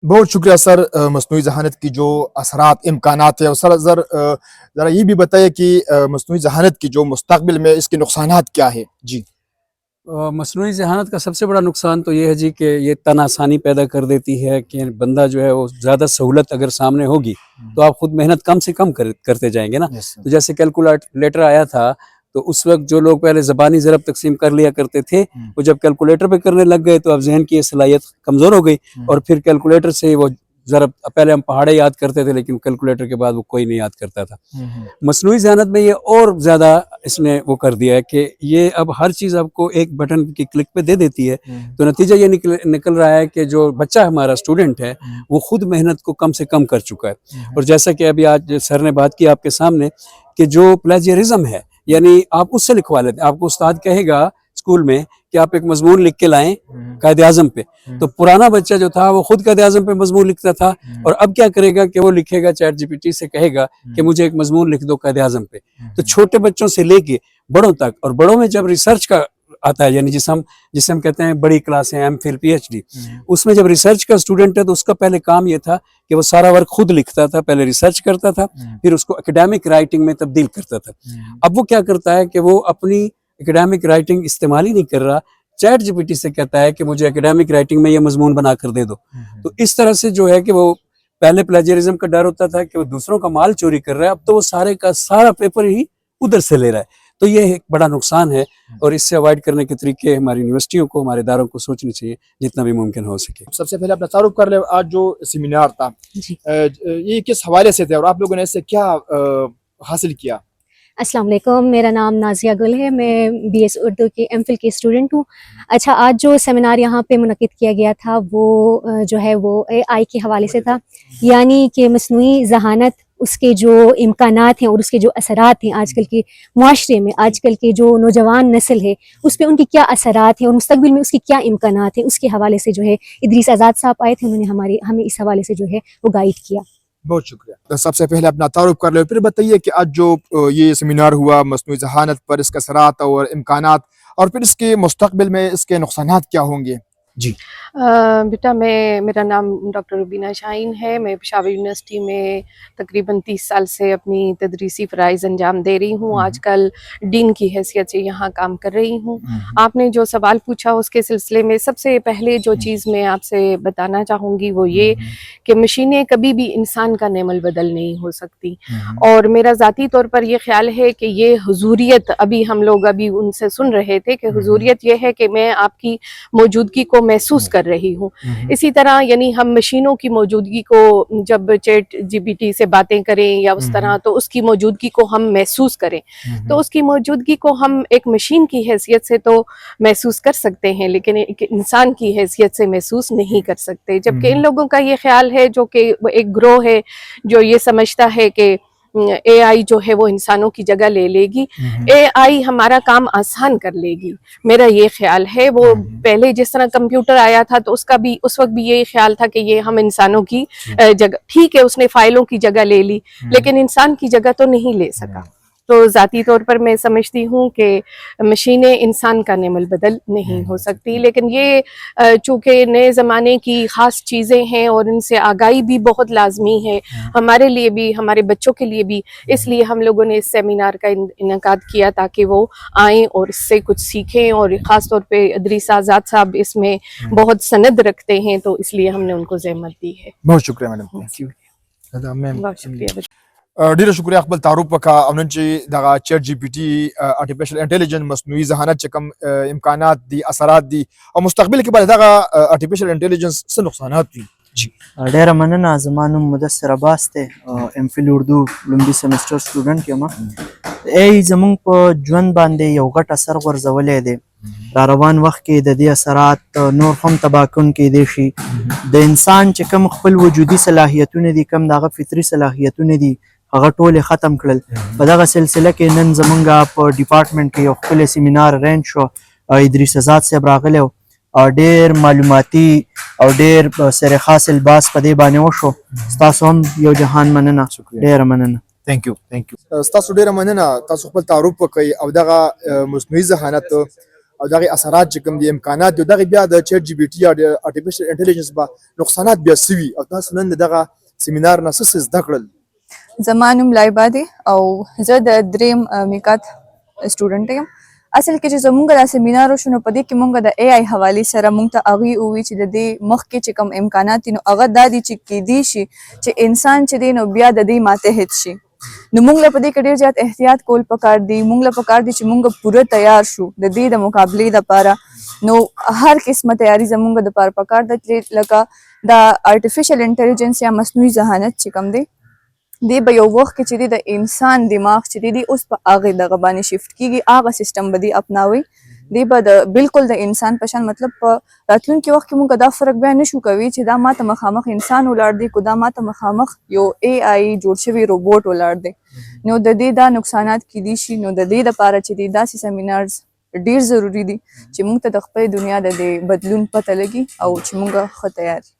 بہت شکریہ سر، مصنوعی ذہانت کی جو اثرات امکانات ہیں، اور سر ذرا یہ بھی بتائیے کہ مصنوعی ذہانت کی جو مستقبل میں اس کے نقصانات کیا ہے؟ جی مصنوعی ذہانت کا سب سے بڑا نقصان تو یہ ہے جی کہ یہ تن آسانی پیدا کر دیتی ہے کہ بندہ جو ہے وہ زیادہ سہولت اگر سامنے ہوگی تو آپ خود محنت کم سے کم کرتے جائیں گے نا. تو جیسے کیلکولیٹر آیا تھا تو اس وقت جو لوگ پہلے زبانی ضرب تقسیم کر لیا کرتے تھے وہ جب کیلکولیٹر پہ کرنے لگ گئے تو اب ذہن کی یہ صلاحیت کمزور ہو گئی اور پھر کیلکولیٹر سے وہ ضرب پہلے ہم پہاڑے یاد کرتے تھے لیکن کیلکولیٹر کے بعد وہ کوئی نہیں یاد کرتا تھا. مصنوعی ذہانت میں یہ اور زیادہ اس نے وہ کر دیا ہے کہ یہ اب ہر چیز آپ کو ایک بٹن کی کلک پہ دے دیتی ہے. تو نتیجہ یہ نکل رہا ہے کہ جو بچہ ہمارا اسٹوڈنٹ ہے وہ خود محنت کو کم سے کم کر چکا ہے. اور جیسا کہ ابھی آج سر نے بات کی آپ کے سامنے کہ جو پلیجرزم ہے یعنی آپ اس سے لکھوا لیتے ہیں. آپ کو استاد کہے گا اسکول میں کہ آپ ایک مضمون لکھ کے لائیں قائد اعظم پہ، تو پرانا بچہ جو تھا وہ خود قائد اعظم پہ مضمون لکھتا تھا اور اب کیا کرے گا کہ وہ لکھے گا چیٹ جی پی ٹی سے کہے گا کہ مجھے ایک مضمون لکھ دو قائد اعظم پہ. تو چھوٹے بچوں سے لے کے بڑوں تک، اور بڑوں میں جب ریسرچ کا آتا ہے یعنی جسے ہم کہتے ہیں بڑی کلاسیں M Phil P H D, اس میں جب ریسرچ کا اسٹوڈنٹ ہے تو اس کا پہلے کام یہ تھا کہ وہ سارا ورک خود لکھتا تھا، پہلے ریسرچ کرتا تھا پھر اس کو اکیڈیمک رائٹنگ میں تبدیل کرتا تھا. اب وہ کیا کرتا ہے کہ وہ اپنی اکیڈیمک رائٹنگ استعمال ہی نہیں کر رہا، چیٹ جی پی ٹی سے کہتا ہے کہ مجھے اکیڈیمک رائٹنگ میں یہ مضمون بنا کر دے دو. تو اس طرح سے جو ہے کہ وہ پہلے پلیجرزم کا ڈر ہوتا تھا کہ وہ دوسروں کا مال چوری کر رہا ہے، اب تو وہ سارے کا سارا پیپر ہی ادھر سے لے رہا ہے. تو یہ ایک بڑا نقصان ہے اور اس سے اوائڈ کرنے کے طریقے ہماری یونیورسٹیوں کو، ہمارے اداروں کو سوچنی چاہیے جتنا بھی ممکن ہو سکے. سب سے پہلے اپنا تعارف کر لیں. آج جو سیمینار تھا یہ کس حوالے سے تھے اور آپ لوگوں نے اس سے کیا حاصل کیا؟ السلام علیکم، میرا نام نازیہ گل ہے، میں بی ایس اردو کی ایم فل کی اسٹوڈنٹ ہوں. اچھا، آج جو سیمینار یہاں پہ منعقد کیا گیا تھا وہ جو ہے وہ اے آئی کے حوالے سے تھا، یعنی کہ مصنوعی ذہانت، اس کے جو امکانات ہیں اور اس کے جو اثرات ہیں آج کل کے معاشرے میں، آج کل کے جو نوجوان نسل ہے اس پہ ان کی کیا اثرات ہیں اور مستقبل میں اس کی کیا امکانات ہیں، اس کے حوالے سے جو ہے ادریس آزاد صاحب آئے تھے، انہوں نے ہمیں اس حوالے سے جو ہے وہ گائیڈ کیا. بہت شکریہ. سب سے پہلے اپنا تعارف کر لیں، پھر بتائیے کہ آج جو یہ سیمینار ہوا مصنوعی ذہانت پر، اس کے اثرات اور امکانات، اور پھر اس کے مستقبل میں اس کے نقصانات کیا ہوں گے. جی بیٹا میرا نام ڈاکٹر روبینہ شاہین ہے. میں پشاور یونیورسٹی میں تقریباً 30 سال سے اپنی تدریسی فرائض انجام دے رہی ہوں. آج کل ڈین کی حیثیت سے یہاں کام کر رہی ہوں. آپ نے جو سوال پوچھا اس کے سلسلے میں سب سے پہلے جو چیز میں آپ سے بتانا چاہوں گی وہ یہ کہ مشینیں کبھی بھی انسان کا نعم البدل نہیں ہو سکتی، اور میرا ذاتی طور پر یہ خیال ہے کہ یہ حضوریت، ہم لوگ ان سے سن رہے تھے کہ حضوریت یہ ہے کہ میں آپ کی موجودگی کو محسوس کر رہی ہوں. اسی طرح یعنی ہم مشینوں کی موجودگی کو جب چیٹ جی پی ٹی سے باتیں کریں یا اس طرح، تو اس کی موجودگی کو ہم محسوس کریں، تو اس کی موجودگی کو ہم ایک مشین کی حیثیت سے تو محسوس کر سکتے ہیں لیکن ایک انسان کی حیثیت سے محسوس نہیں کر سکتے. جبکہ ان لوگوں کا یہ خیال ہے، جو کہ ایک گروہ ہے جو یہ سمجھتا ہے کہ اے آئی جو ہے وہ انسانوں کی جگہ لے لے گی، اے آئی ہمارا کام آسان کر لے گی. میرا یہ خیال ہے، وہ پہلے جس طرح کمپیوٹر آیا تھا تو اس وقت بھی یہی خیال تھا کہ یہ ہم انسانوں کی جگہ، ٹھیک ہے اس نے فائلوں کی جگہ لے لی لیکن انسان کی جگہ تو نہیں لے سکا. تو ذاتی طور پر میں سمجھتی ہوں کہ مشینیں انسان کا نعم البدل نہیں ہو سکتی، لیکن یہ چونکہ نئے زمانے کی خاص چیزیں ہیں اور ان سے آگاہی بھی بہت لازمی ہے ہمارے لیے بھی، ہمارے بچوں کے لیے بھی، اس لیے ہم لوگوں نے اس سیمینار کا انعقاد کیا تاکہ وہ آئیں اور اس سے کچھ سیکھیں. اور خاص طور پہ ادریس آزاد صاحب اس میں بہت سند رکھتے ہیں تو اس لیے ہم نے ان کو زحمت دی ہے. بہت شکریہ میڈم. بہت شکریہ. ډیره شکریہ خپل تعارف وکړه او نن چې دغه چیټ جی پی ټي آرټیفیشل انټیلیجنس مصنوعي ذهانت چې کوم امکانات دي، اثرات دي، او مستقبل کې به دغه آرټیفیشل انټیلیجنس څه نقصانات وي. جی ډیره مننه. زما نوم مدثر عباس دی، ایم فل اردو لومړي سیمسټر سټوډنټ یم. ای زموږ په ژوند باندې یو غټ اثر غورځولی دی. را روان وخت کې د دې اثرات نور هم تباه کوونکي دی شي. د انسان چې کوم خپل وجودي صلاحیتونه دي، کوم دغه فطري صلاحیتونه دي، هغه ټول ختم کړل. په دغه سلسله کې نن زمونږ په ډپارټمنټ کې یو ښکلی سیمینار ارینج شو. ادریس آزاد صاحب راغلی و او ډېر معلوماتي او ډېر سر خاص الباس په دې باندې وشو. ستاسو هم یو جهان مننه، ډېره مننه. Thank you. ستاسو ډیره مننه. تاسو خپل تعارف وکړئ او دغه مصنوعي ذهانت او دغه اثرات چې کوم دي امکانات دي دغه بیا د چیټ جی پی ټي او د ارتفیشل انټيليجنس با نقصانات بیا سوي او تاسو نن دغه سیمینار نه څه زده کړل؟ زما نوم لایبا دی او زه د دریم میکات سټوډنټ یم. اصل کې چې زمونږ دا سیمینار وشو نو په دې کې مونږ د اے آی حوالې سره مونږ ته هغوی ووي چې د دې مخکې چې کوم امکانات دي نو هغه دا دي چې کیدی شي چې انسان چې دی نو بیا د دې ماتحت شي. نو مونږ له په دې کې ډېر زیات احتیاط کول پکار دي. مونږ له پکار دي چې مونږ پوره تیار شو د دې د مقابلې دپاره. نو هر قسمه تیاری زمونږ دپاره پکار ده چې لکه دا ارټیفیشل انټیلیجنس یا مصنوعي ذهانت چې کوم دی دی به یو وخت کې چې دی د انسان دماغ چې دی اوس په هغې دغه باندې شفټ کېږي، هغه سیسټم به دی اپناوي. دی به د بالکل د انسان په شان مطلب په راتلونکي وخت کې موږ دا فرق بیا نشو کوي چې دا ماته مخامخ انسان ولاړ دی کو دا ماته مخامخ یو اے آی جوړ شوی روبوټ ولاړ دی. نو د دې دا نقصانات کیدی شي. نو د دې دپاره چې دی داسې سیمینارز ډېر ضروري دي چې موږ ته د خپل دنیا د دې بدلون پته لګي او چې موږ ښه تیار